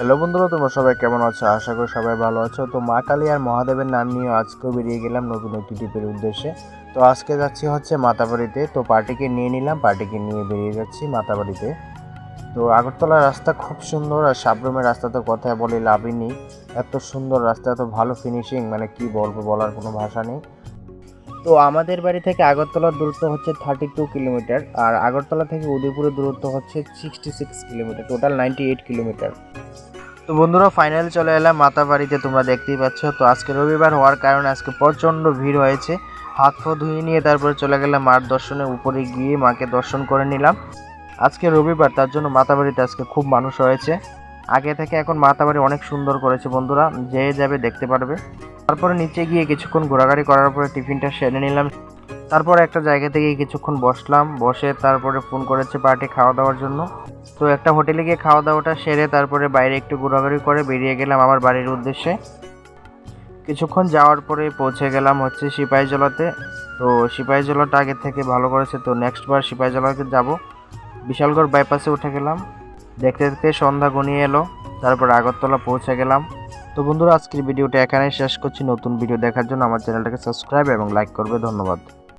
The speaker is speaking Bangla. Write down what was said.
হ্যালো বন্ধুরা, তোমরা সবাই কেমন আছো? আশা করি সবাই ভালো আছো। তো মা কালী আর মহাদেবের নাম নিয়ে আজকেও বেরিয়ে গেলাম নতুন একটি ট্রিপের উদ্দেশ্যে। তো আজকে যাচ্ছি হচ্ছে মাতাবাড়িতে। তো পার্টিকে নিয়ে নিলাম, পার্টিকে নিয়ে বেরিয়ে যাচ্ছি মাতাবাড়িতে। তো আগরতলার রাস্তা খুব সুন্দর, আর সাবরুমের রাস্তা তো কথা বলে লাভই নেই। এত সুন্দর রাস্তা, এত ভালো ফিনিশিং, মানে কি বলবো, বলার কোনো ভাষা নেই। তো আমাদের বাড়ি থেকে আগরতলার দূরত্ব হচ্ছে 32 কিলোমিটার, আর আগরতলা থেকে উদয়পুরের দূরত্ব হচ্ছে 66 কিলোমিটার, টোটাল 98 কিলোমিটার। তো বন্ধুরা, ফাইনাল চলে এলাম মাতাবাড়িতে, তোমরা দেখতেই পাচ্ছ। তো আজকে রবিবার হওয়ার কারণে আজকে প্রচণ্ড ভিড় হয়েছে। হাত পা ধুয়ে নিয়ে তারপরে চলে গেলাম মার দর্শনে, উপরে গিয়ে মাকে দর্শন করে নিলাম। আজকে রবিবার, তার জন্য মাতাবাড়িতে আজকে খুব মানুষ হয়েছে। আগে থেকে এখন মাতাবাড়ি অনেক সুন্দর করেছে বন্ধুরা, যে যাবে দেখতে পারবে। তারপরে নিচে গিয়ে কিছুক্ষণ ঘোরাঘুরি করার পরে টিফিনটা সেরে নিলাম। তারপরে একটা জায়গা থেকে কিছুক্ষণ বসলাম, বসে তারপরে ফোন করেছে পার্টি খাওয়া দাওয়ার জন্য। তো একটা হোটেলে গিয়ে খাওয়া দাওয়াটা সেরে তারপরে বাইরে একটু ঘোরাঘুরি করে বেরিয়ে গেলাম আমার বাড়ির উদ্দেশ্যে। কিছুক্ষণ যাওয়ার পরে পৌঁছে গেলাম হচ্ছে সিপাহীজলাতে। তো সিপাহীজলাটা আগের থেকে ভালো করেছে, তো নেক্সট বার সিপাহীজলাতে যাব। বিশালগড় বাইপাসে উঠে গেলাম, দেখতে দেখতে সন্ধ্যা ঘনিয়ে এলো, তারপর আগরতলা পৌঁছে গেলাম। তো বন্ধুরা, আজকের ভিডিওটা এখানেই শেষ করছি। নতুন ভিডিও দেখার জন্য আমার চ্যানেলটাকে সাবস্ক্রাইব এবং লাইক করবে। ধন্যবাদ।